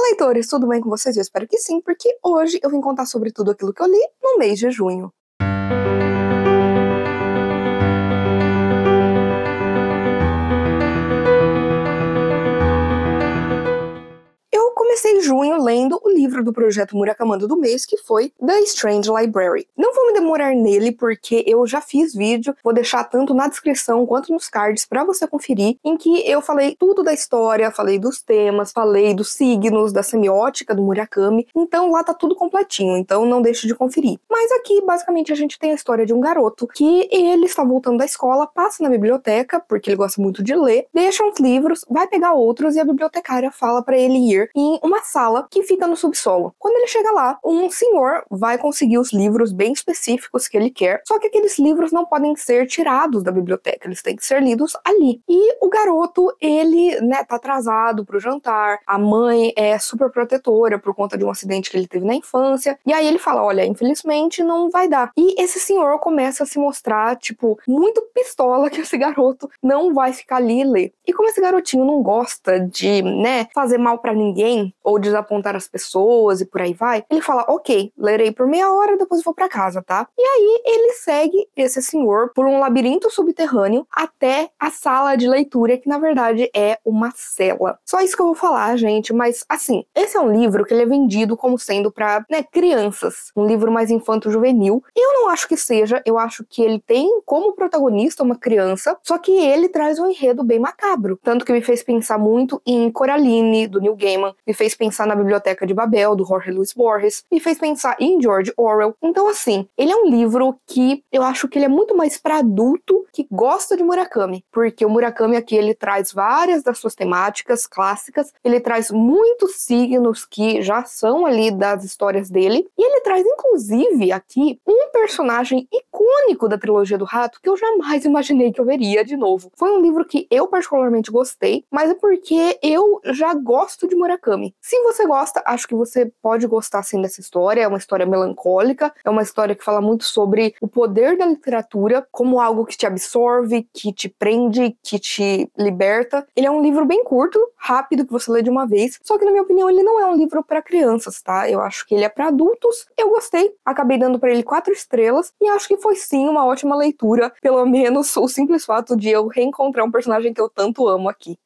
Olá, leitores, tudo bem com vocês? Eu espero que sim, porque hoje eu vim contar sobre tudo aquilo que eu li no mês de junho. Eu comecei junho lendo o livro do projeto Murakami do mês, que foi The Strange Library. Não vou me demorar nele, porque eu já fiz vídeo, vou deixar tanto na descrição quanto nos cards pra você conferir, em que eu falei tudo da história, falei dos temas, falei dos signos, da semiótica do Murakami, então lá tá tudo completinho, então não deixe de conferir. Mas aqui, basicamente, a gente tem a história de um garoto que ele está voltando da escola, passa na biblioteca, porque ele gosta muito de ler, deixa uns livros, vai pegar outros e a bibliotecária fala pra ele ir em uma sala que fica no subsolo. Quando ele chega lá, um senhor vai conseguir os livros bem específicos que ele quer, só que aqueles livros não podem ser tirados da biblioteca, eles têm que ser lidos ali. E o garoto, ele, tá atrasado pro jantar, a mãe é super protetora por conta de um acidente que ele teve na infância, e aí ele fala, olha, infelizmente não vai dar. E esse senhor começa a se mostrar, muito pistola que esse garoto não vai ficar ali e ler. E como esse garotinho não gosta de, fazer mal pra ninguém, ou desapontar as pessoas e por aí vai, ele fala, ok, lerei por meia hora, depois vou pra casa, tá? E aí ele segue esse senhor por um labirinto subterrâneo até a sala de leitura, que na verdade é uma cela. Só isso que eu vou falar, gente, mas assim, esse é um livro que ele é vendido como sendo pra, crianças, um livro mais infanto-juvenil. Eu não acho que seja, eu acho que ele tem como protagonista uma criança, só que ele traz um enredo bem macabro, tanto que me fez pensar muito em Coraline, do Neil Gaiman, me fez pensar na Biblioteca de Babel, do Jorge Luis Borges, me fez pensar em George Orwell. Então, assim, ele é um livro que eu acho que ele é muito mais para adulto que gosta de Murakami, porque o Murakami aqui, ele traz várias das suas temáticas clássicas, ele traz muitos signos que já são ali das histórias dele, e ele traz, inclusive, aqui, um personagem icônico da trilogia do Rato que eu jamais imaginei que eu veria de novo. Foi um livro que eu particularmente gostei, mas é porque eu já gosto de Murakami. Se você gosta, acho que você pode gostar sim dessa história, é uma história melancólica, é uma história que fala muito sobre o poder da literatura como algo que te absorve, que te prende, que te liberta. Ele é um livro bem curto, rápido, que você lê de uma vez, só que na minha opinião ele não é um livro para crianças, tá? Eu acho que ele é para adultos. Eu gostei, acabei dando para ele 4 estrelas e acho que foi sim uma ótima leitura, pelo menos o simples fato de eu reencontrar um personagem que eu tanto amo aqui.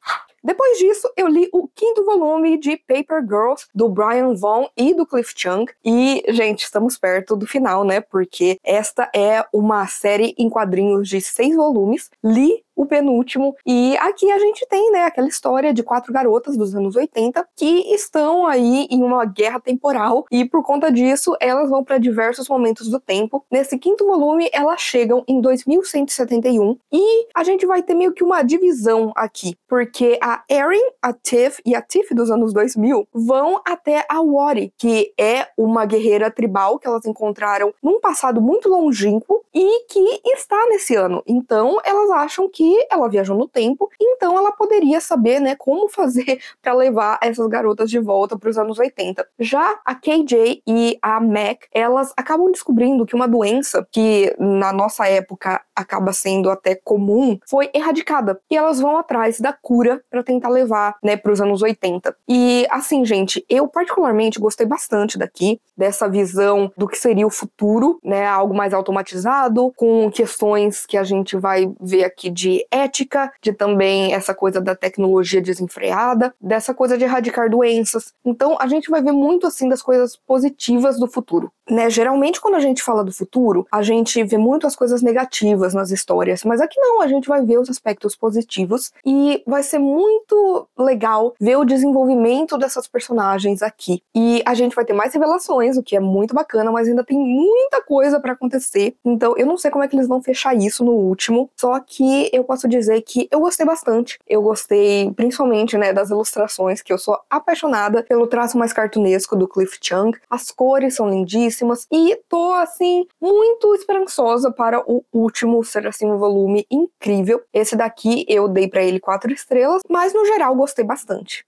Depois disso, eu li o 5º volume de Paper Girls, do Brian Vaughan e do Cliff Chiang. E, gente, estamos perto do final, Porque esta é uma série em quadrinhos de 6 volumes. Li o penúltimo, e aqui a gente tem, aquela história de 4 garotas dos anos 80 que estão aí em uma guerra temporal, e por conta disso elas vão para diversos momentos do tempo. Nesse 5º volume elas chegam em 2171 e a gente vai ter meio que uma divisão aqui, porque a Erin, a Tiff e a Tiff dos anos 2000 vão até a Wari, que é uma guerreira tribal que elas encontraram num passado muito longínquo e que está nesse ano. Então elas acham que ela viajou no tempo, então ela poderia saber, como fazer para levar essas garotas de volta para os anos 80. Já a KJ e a Mac, elas acabam descobrindo que uma doença que na nossa época acaba sendo até comum, foi erradicada. E elas vão atrás da cura para tentar levar, para os anos 80. E assim, gente, eu particularmente gostei bastante dessa visão do que seria o futuro, algo mais automatizado, com questões que a gente vai ver aqui de ética, de também essa coisa da tecnologia desenfreada, dessa coisa de erradicar doenças. Então, a gente vai ver muito, assim, das coisas positivas do futuro. Geralmente, quando a gente fala do futuro, a gente vê muito as coisas negativas nas histórias, mas aqui não, a gente vai ver os aspectos positivos e vai ser muito legal ver o desenvolvimento dessas personagens aqui. E a gente vai ter mais revelações, o que é muito bacana, mas ainda tem muita coisa pra acontecer. Então, eu não sei como é que eles vão fechar isso no último, só que eu posso dizer que eu gostei bastante. Eu gostei, principalmente, das ilustrações, que eu sou apaixonada pelo traço mais cartunesco do Cliff Chiang. As cores são lindíssimas e tô, assim, muito esperançosa para o último ser, assim, um volume incrível. Esse daqui eu dei pra ele 4 estrelas, mas no geral gostei bastante.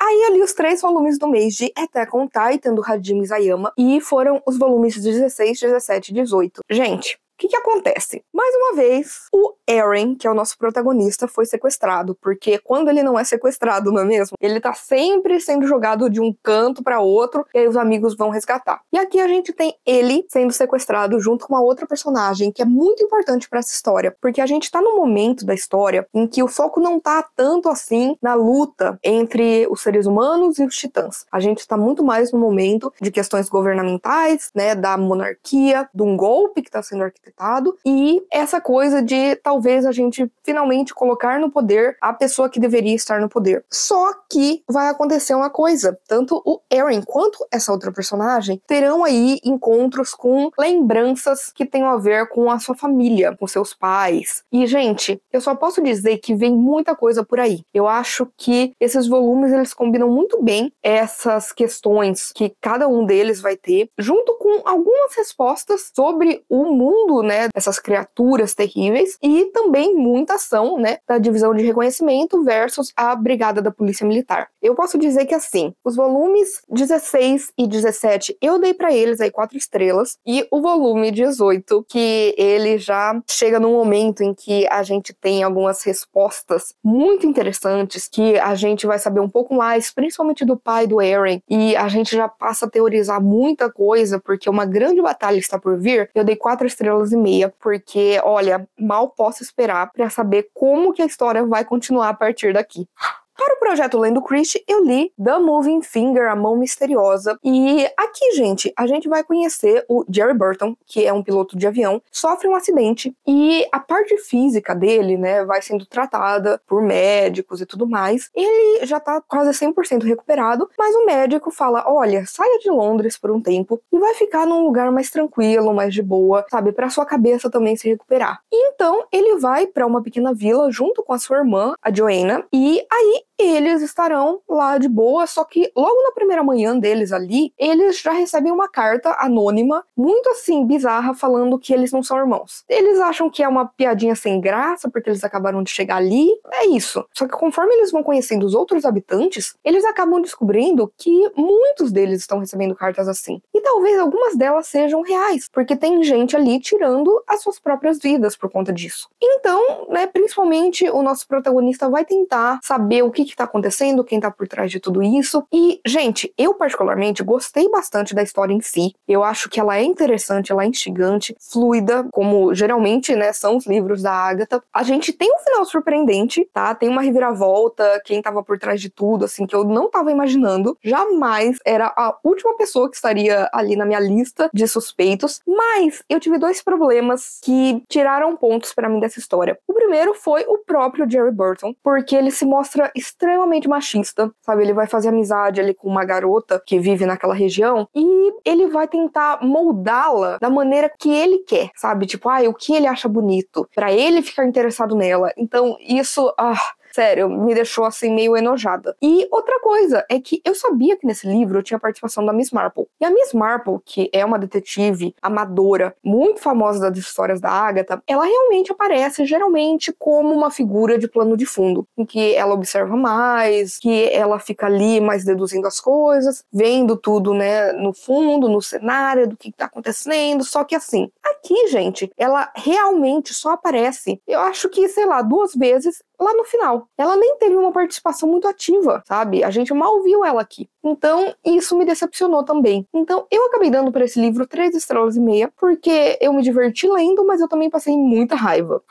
Aí eu li os 3 volumes do mês de Attack on Titan, do Hajime Isayama, e foram os volumes 16, 17 e 18. Gente, o que acontece? Mais uma vez, o Eren, que é o nosso protagonista, foi sequestrado, porque quando ele não é sequestrado, não é mesmo? Ele tá sempre sendo jogado de um canto para outro, e aí os amigos vão resgatar. E aqui a gente tem ele sendo sequestrado junto com uma outra personagem que é muito importante para essa história, porque a gente tá num momento da história em que o foco não tá tanto assim na luta entre os seres humanos e os titãs. A gente tá muito mais no momento de questões governamentais, né, da monarquia, de um golpe que tá sendo arquitetado, e essa coisa de talvez a gente finalmente colocar no poder a pessoa que deveria estar no poder. Só que vai acontecer uma coisa, tanto o Eren quanto essa outra personagem terão aí encontros com lembranças que tenham a ver com a sua família, com seus pais. E, gente, eu só posso dizer que vem muita coisa por aí. Eu acho que esses volumes, eles combinam muito bem essas questões que cada um deles vai ter, junto com algumas respostas sobre o mundo, né, dessas criaturas terríveis, e também muita ação, né, da divisão de reconhecimento versus a brigada da polícia militar. Eu posso dizer que, assim, os volumes 16 e 17, eu dei pra eles aí 4 estrelas, e o volume 18, que ele já chega num momento em que a gente tem algumas respostas muito interessantes, que a gente vai saber um pouco mais, principalmente do pai do Eren, e a gente já passa a teorizar muita coisa, porque uma grande batalha está por vir. Eu dei 4 estrelas e meia, porque, olha, mal posso esperar pra saber como que a história vai continuar a partir daqui. Para o projeto Lendo Christie, eu li The Moving Finger, A Mão Misteriosa. E aqui, gente, a gente vai conhecer o Jerry Burton, que é um piloto de avião, sofre um acidente e a parte física dele, né, vai sendo tratada por médicos e tudo mais. Ele já tá quase 100% recuperado, mas o médico fala, olha, saia de Londres por um tempo e vai ficar num lugar mais tranquilo, mais de boa, sabe, pra sua cabeça também se recuperar. Então, ele vai pra uma pequena vila junto com a sua irmã, a Joanna, e aí eles estarão lá de boa, só que logo na primeira manhã deles ali, eles já recebem uma carta anônima, muito assim, bizarra, falando que eles não são irmãos. Eles acham que é uma piadinha sem graça, porque eles acabaram de chegar ali, é isso. Só que conforme eles vão conhecendo os outros habitantes, eles acabam descobrindo que muitos deles estão recebendo cartas assim. E talvez algumas delas sejam reais, porque tem gente ali tirando as suas próprias vidas por conta disso. Então, né, principalmente o nosso protagonista vai tentar saber o que tá acontecendo, quem tá por trás de tudo isso. E, gente, eu particularmente gostei bastante da história em si. Eu acho que ela é interessante, ela é instigante, fluida, como geralmente, né, são os livros da Agatha. A gente tem um final surpreendente, tá? Tem uma reviravolta, quem tava por trás de tudo, assim, que eu não tava imaginando. Jamais era a última pessoa que estaria ali na minha lista de suspeitos. Mas eu tive 2 problemas que tiraram pontos pra mim dessa história. O primeiro foi o próprio Jerry Burton, porque ele se mostra extremamente machista, sabe? Ele vai fazer amizade ali com uma garota que vive naquela região e ele vai tentar moldá-la da maneira que ele quer, sabe? Tipo, o que ele acha bonito, pra ele ficar interessado nela. Então, isso, sério, me deixou assim meio enojada. E outra coisa é que eu sabia que nesse livro tinha a participação da Miss Marple. E a Miss Marple, que é uma detetive amadora muito famosa das histórias da Agatha, ela realmente aparece geralmente como uma figura de plano de fundo, em que ela observa mais, que ela fica ali mais deduzindo as coisas, vendo tudo, né, no fundo, no cenário, do que tá acontecendo. Só que assim, aqui, gente, ela realmente só aparece, eu acho que, sei lá, 2 vezes lá no final. Ela nem teve uma participação muito ativa, sabe? A gente mal viu ela aqui. Então, isso me decepcionou também. Então, eu acabei dando para esse livro 3 estrelas e meia, porque eu me diverti lendo, mas eu também passei muita raiva.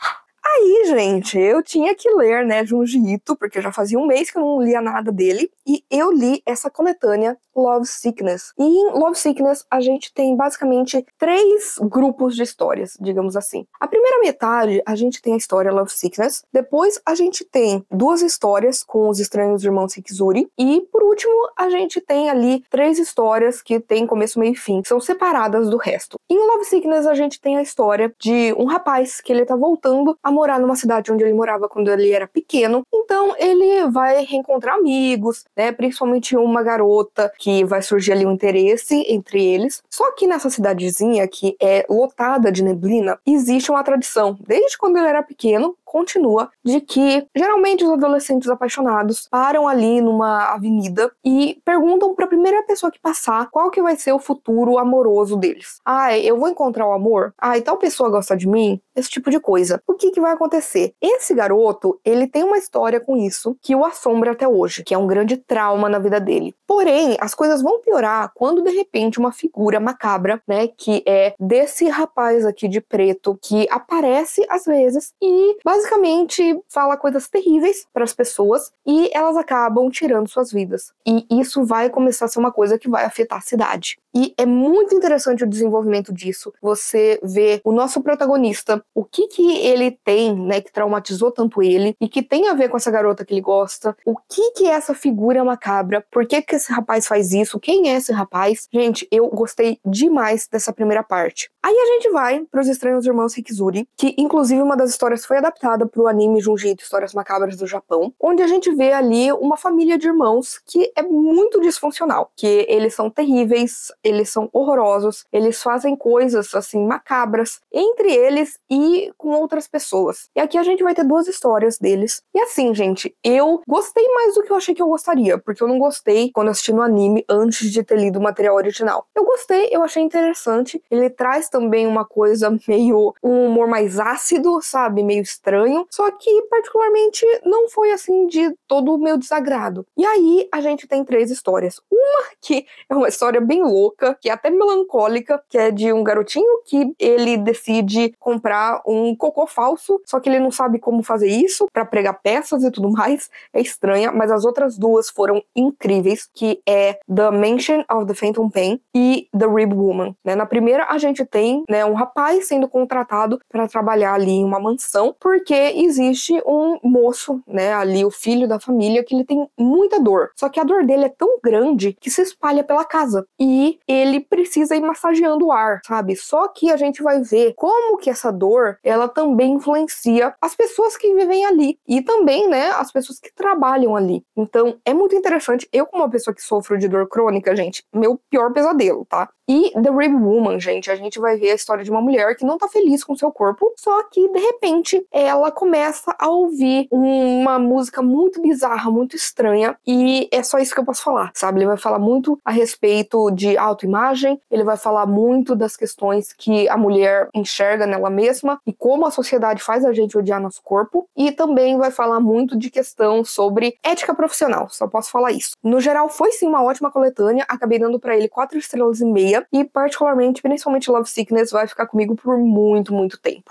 Aí, gente, eu tinha que ler, né, Junji Ito, porque já fazia um mês que eu não lia nada dele, e eu li essa coletânea Love Sickness. E em Love Sickness a gente tem basicamente 3 grupos de histórias, digamos assim. A primeira metade a gente tem a história Love Sickness, depois a gente tem 2 histórias com os estranhos irmãos Hikizuri, e por último a gente tem ali 3 histórias que tem começo, meio e fim, que são separadas do resto. Em Love Sickness a gente tem a história de um rapaz que ele tá voltando a morar numa cidade onde ele morava quando ele era pequeno, então ele vai reencontrar amigos, né, principalmente uma garota que vai surgir ali um interesse entre eles. Só que nessa cidadezinha que é lotada de neblina, existe uma tradição, desde quando ele era pequeno, continua de que geralmente os adolescentes apaixonados param ali numa avenida e perguntam para a primeira pessoa que passar qual que vai ser o futuro amoroso deles. Eu vou encontrar o amor? E tal pessoa gosta de mim? Esse tipo de coisa. O que vai acontecer? Esse garoto, ele tem uma história com isso que o assombra até hoje, que é um grande trauma na vida dele. Porém, as coisas vão piorar quando de repente uma figura macabra, né, que é desse rapaz aqui de preto, que aparece às vezes e basicamente fala coisas terríveis para as pessoas e elas acabam tirando suas vidas. E isso vai começar a ser uma coisa que vai afetar a cidade. E é muito interessante o desenvolvimento disso. Você vê o nosso protagonista, o que ele tem, né, que traumatizou tanto ele e que tem a ver com essa garota que ele gosta, o que é essa figura macabra, por que esse rapaz faz isso, quem é esse rapaz. Gente, eu gostei demais dessa primeira parte. Aí a gente vai para os Estranhos Irmãos Hikizuri, que inclusive uma das histórias foi adaptada para o anime Junji Ito, Histórias Macabras do Japão, onde a gente vê ali uma família de irmãos que é muito disfuncional, que eles são terríveis, eles são horrorosos, eles fazem coisas assim macabras entre eles e com outras pessoas. E aqui a gente vai ter duas histórias deles. E assim, gente, eu gostei mais do que eu achei que eu gostaria, porque eu não gostei quando assisti no anime antes de ter lido o material original. Eu gostei, eu achei interessante. Ele traz também uma coisa meio um humor mais ácido, sabe? Meio estranho. Só que particularmente não foi assim de todo o meu desagrado. E aí a gente tem 3 histórias. Uma que é uma história bem louca, que é até melancólica, que é de um garotinho que ele decide comprar um cocô falso, só que ele não sabe como fazer isso pra pregar peças e tudo mais. É estranha, mas as outras 2 foram incríveis, que é The Mansion of the Phantom Pain e The Rib Woman, né? Na primeira a gente tem, né, um rapaz sendo contratado para trabalhar ali em uma mansão, porque existe um moço, né, ali o filho da família, que ele tem muita dor. Só que a dor dele é tão grande que se espalha pela casa e ele precisa ir massageando o ar, sabe? Só que a gente vai ver como que essa dor, ela também influencia as pessoas que vivem ali e também, né, as pessoas que trabalham ali. Então, é muito interessante. Eu, como uma pessoa que sofro de dor crônica, gente, meu pior pesadelo, tá? E The Rib Woman, gente, a gente vai ver a história de uma mulher que não tá feliz com seu corpo, só que, de repente, ela começa a ouvir uma música muito bizarra, muito estranha, e é só isso que eu posso falar, sabe? Ele vai falar muito a respeito de autoimagem, ele vai falar muito das questões que a mulher enxerga nela mesma e como a sociedade faz a gente odiar nosso corpo, e também vai falar muito de questão sobre ética profissional, só posso falar isso. No geral, foi sim uma ótima coletânea, acabei dando pra ele 4,5 estrelas e particularmente, principalmente Love Sickness, vai ficar comigo por muito, muito tempo.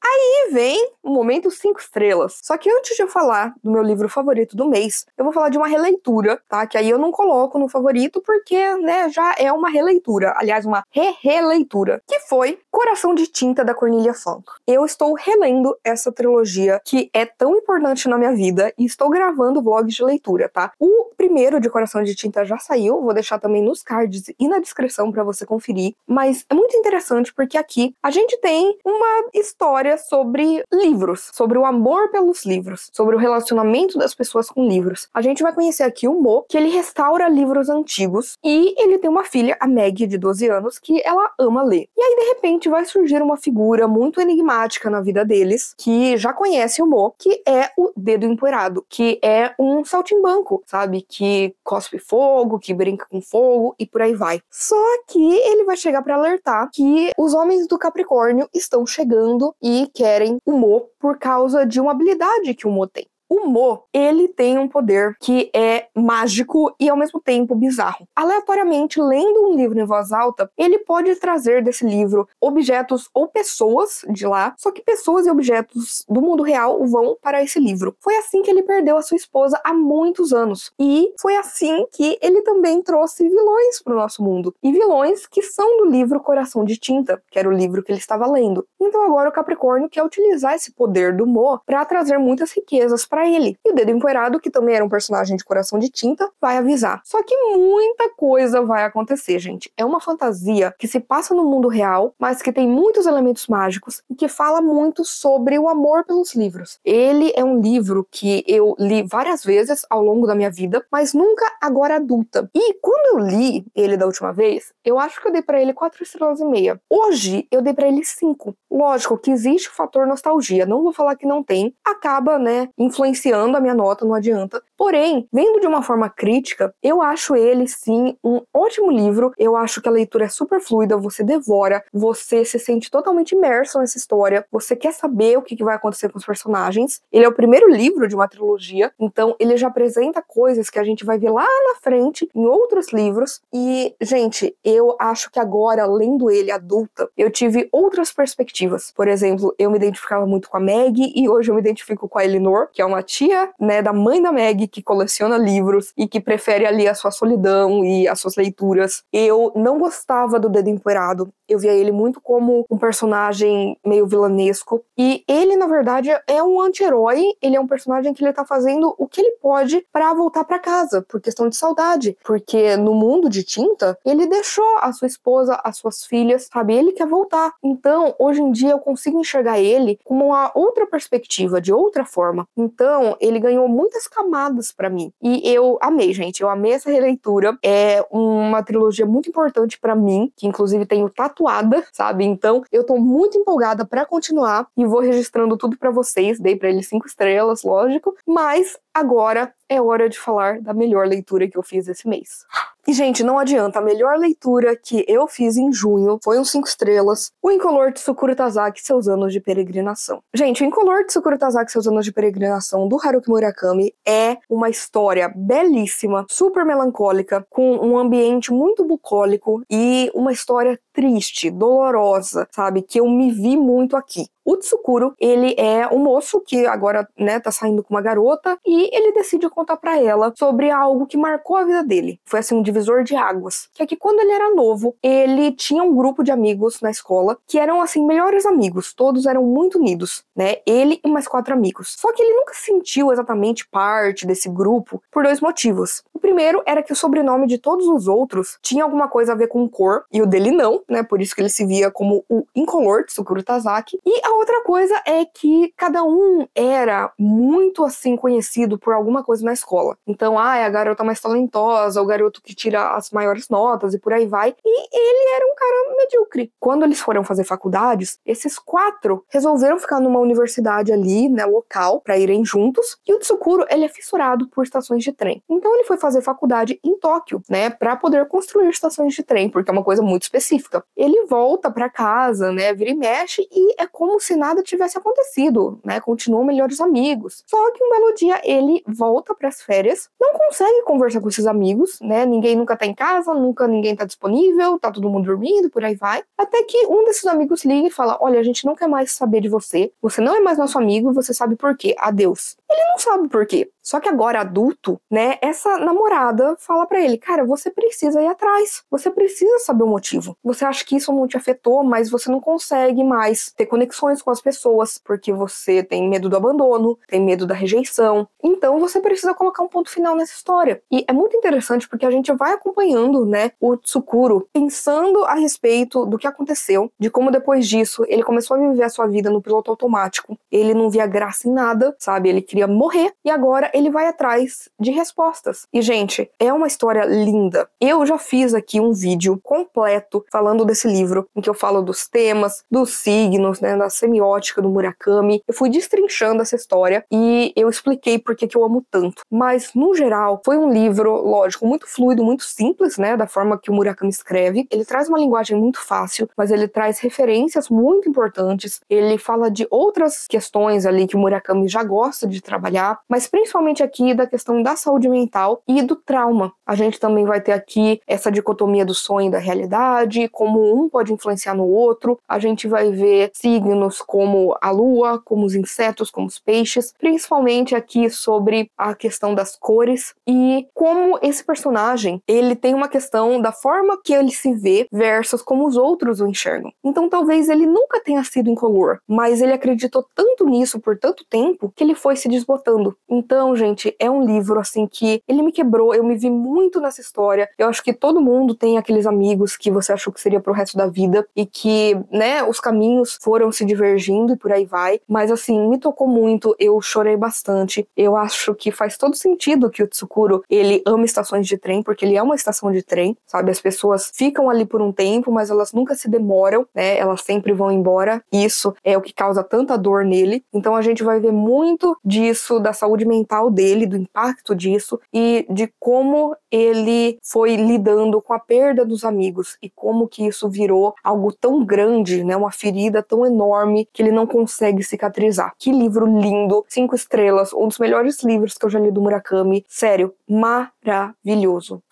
Aí vem o momento 5 estrelas. Só que antes de eu falar do meu livro favorito do mês, eu vou falar de uma releitura, tá? Que aí eu não coloco no favorito porque, né, já é uma releitura. Aliás, uma releitura. Que foi Coração de Tinta, da Cornelia Funke. Eu estou relendo essa trilogia que é tão importante na minha vida e estou gravando vlogs de leitura, tá? O primeiro de Coração de Tinta já saiu, vou deixar também nos cards e na descrição pra você conferir. Mas é muito interessante porque aqui a gente tem uma história sobre livros, sobre o amor pelos livros, sobre o relacionamento das pessoas com livros. A gente vai conhecer aqui o Mo, que ele restaura livros antigos e ele tem uma filha, a Maggie, de 12 anos, que ela ama ler. E aí, de repente, vai surgir uma figura muito enigmática na vida deles, que já conhece o Mo, que é o Dedo Empoeirado, que é um saltimbanco, sabe? Que cospe fogo, que brinca com fogo e por aí vai. Só que ele vai chegar pra alertar que os homens do Capricórnio estão chegando e querem o Mo por causa de uma habilidade que o Mo tem. O Mo, ele tem um poder que é mágico e ao mesmo tempo bizarro. Aleatoriamente, lendo um livro em voz alta, ele pode trazer desse livro objetos ou pessoas de lá, só que pessoas e objetos do mundo real vão para esse livro. Foi assim que ele perdeu a sua esposa há muitos anos. E foi assim que ele também trouxe vilões para o nosso mundo. E vilões que são do livro Coração de Tinta, que era o livro que ele estava lendo. Então agora o Capricórnio quer utilizar esse poder do Mo para trazer muitas riquezas para ele. E o Dedo Empoeirado, que também era um personagem de Coração de Tinta, vai avisar. Só que muita coisa vai acontecer, gente. É uma fantasia que se passa no mundo real, mas que tem muitos elementos mágicos e que fala muito sobre o amor pelos livros. Ele é um livro que eu li várias vezes ao longo da minha vida, mas nunca agora adulta. E quando eu li ele da última vez, eu acho que eu dei pra ele 4,5 estrelas. Hoje, eu dei pra ele 5. Lógico que existe o fator nostalgia, não vou falar que não tem, acaba, né, influenciando a minha nota, não adianta. Porém, vendo de uma forma crítica, eu acho ele, sim, um ótimo livro. Eu acho que a leitura é super fluida, você devora, você se sente totalmente imerso nessa história, você quer saber o que vai acontecer com os personagens. Ele é o primeiro livro de uma trilogia, então ele já apresenta coisas que a gente vai ver lá na frente em outros livros. E, gente, eu acho que agora, lendo ele adulta, eu tive outras perspectivas. Por exemplo, eu me identificava muito com a Maggie e hoje eu me identifico com a Elinor, que é uma tia, né, da mãe da Maggie, que coleciona livros e que prefere ali a sua solidão e as suas leituras. Eu não gostava do Dedo Empoeirado. Eu via ele muito como um personagem meio vilanesco. E ele, na verdade, é um anti-herói. Ele é um personagem que ele tá fazendo o que ele pode pra voltar pra casa, por questão de saudade. Porque no mundo de tinta, ele deixou a sua esposa, as suas filhas, sabe? Ele quer voltar. Então, hoje em dia, eu consigo enxergar ele como uma outra perspectiva, de outra forma. Então, ele ganhou muitas camadas pra mim. E eu amei, gente. Eu amei essa releitura. É uma trilogia muito importante pra mim, que inclusive tenho tatuada, sabe? Então, eu tô muito empolgada pra continuar e vou registrando tudo pra vocês. Dei pra ele 5 estrelas, lógico. Mas agora é hora de falar da melhor leitura que eu fiz esse mês. E, gente, não adianta, a melhor leitura que eu fiz em junho foi um 5 estrelas, O Incolor Tsukuru Tazaki, Seus Anos de Peregrinação. Gente, O Incolor Tsukuru Tazaki, Seus Anos de Peregrinação, do Haruki Murakami, é uma história belíssima, super melancólica, com um ambiente muito bucólico e uma história triste, dolorosa, sabe? Que eu me vi muito aqui. O Tsukuro, ele é um moço que agora, né, tá saindo com uma garota e ele decide contar pra ela sobre algo que marcou a vida dele. Foi, assim, um divisor de águas. Que é que quando ele era novo, ele tinha um grupo de amigos na escola que eram, assim, melhores amigos. Todos eram muito unidos, né? Ele e mais 4 amigos. Só que ele nunca se sentiu exatamente parte desse grupo por 2 motivos. O primeiro era que o sobrenome de todos os outros tinha alguma coisa a ver com cor e o dele não, né? Por isso que ele se via como o incolor Tsukuru Tazaki. E a outra coisa é que cada um era muito, assim, conhecido por alguma coisa na escola. Então, é a garota mais talentosa, o garoto que tira as maiores notas e por aí vai. E ele era um cara medíocre. Quando eles foram fazer faculdades, esses 4 resolveram ficar numa universidade ali, né, local, pra irem juntos. E o Tsukuro, ele é fissurado por estações de trem. Então ele foi fazer faculdade em Tóquio, né, pra poder construir estações de trem, porque é uma coisa muito específica. Ele volta pra casa, né, vira e mexe, e é como se nada tivesse acontecido, né, continuam melhores amigos. Só que um belo dia ele volta pras férias, não consegue conversar com esses amigos, né, ninguém nunca tá em casa, nunca ninguém tá disponível, tá todo mundo dormindo, por aí vai. Até que um desses amigos liga e fala, olha, a gente não quer mais saber de você, você não é mais nosso amigo, você sabe por quê, adeus. Ele não sabe por quê. Só que agora, adulto, né, essa namorada fala pra ele, cara, você precisa ir atrás, você precisa saber o motivo. Você acha que isso não te afetou, mas você não consegue mais ter conexões com as pessoas, porque você tem medo do abandono, tem medo da rejeição. Então você precisa colocar um ponto final nessa história. E é muito interessante porque a gente vai acompanhando, né, o Tsukuro pensando a respeito do que aconteceu, de como depois disso ele começou a viver a sua vida no piloto automático. Ele não via graça em nada, sabe? Ele queria morrer e agora ele vai atrás de respostas. E, gente, é uma história linda. Eu já fiz aqui um vídeo completo falando desse livro, em que eu falo dos temas, dos signos, né, da semiótica do Murakami. Eu fui destrinchando essa história e eu expliquei por que eu amo tanto. Mas, no geral, foi um livro, lógico, muito fluido, muito simples, né, da forma que o Murakami escreve. Ele traz uma linguagem muito fácil, mas ele traz referências muito importantes. Ele fala de outras questões ali que o Murakami já gosta de trabalhar, mas principalmente aqui da questão da saúde mental e do trauma. A gente também vai ter aqui essa dicotomia do sonho e da realidade, como um pode influenciar no outro. A gente vai ver signos como a lua, como os insetos, como os peixes, principalmente aqui sobre a questão das cores e como esse personagem, ele tem uma questão da forma que ele se vê versus como os outros o enxergam. Então talvez ele nunca tenha sido incolor, mas ele acreditou tanto nisso por tanto tempo que ele foi se desbotando. Então, gente, é um livro, assim, que ele me quebrou, eu me vi muito nessa história. Eu acho que todo mundo tem aqueles amigos que você achou que seria pro resto da vida e que, né, os caminhos foram se divergindo e por aí vai. Mas, assim, me tocou muito, eu chorei bastante. Eu acho que faz todo sentido que o Tsukuro, ele ama estações de trem, porque ele é uma estação de trem, sabe? As pessoas ficam ali por um tempo, mas elas nunca se demoram, né? Elas sempre vão embora. Isso é o que causa tanta dor nele. Então a gente vai ver muito disso, da saúde mental dele, do impacto disso e de como ele foi lidando com a perda dos amigos e como que isso virou algo tão grande, né? Uma ferida tão enorme que ele não consegue cicatrizar. Que livro lindo, 5 estrelas, um dos melhores livros que eu já li do Murakami. Sério, maravilhoso.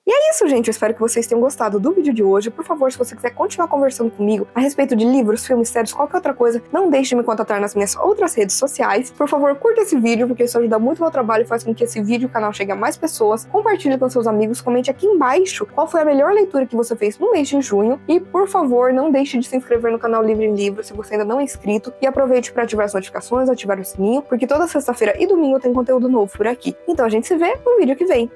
E é isso, gente. Eu espero que vocês tenham gostado do vídeo de hoje. Por favor, se você quiser continuar conversando comigo a respeito de livros, filmes, séries, qualquer outra coisa, não deixe de me contatar nas minhas outras redes sociais. Por favor, curta esse vídeo, porque isso ajuda muito o meu trabalho e faz com que esse vídeo e o canal chegue a mais pessoas. Compartilhe com seus amigos, comente aqui embaixo qual foi a melhor leitura que você fez no mês de junho. E, por favor, não deixe de se inscrever no canal Livre em Livro se você ainda não é inscrito. E aproveite para ativar as notificações, ativar o sininho, porque toda sexta-feira e domingo tem conteúdo novo por aqui. Então a gente se vê no vídeo que vem.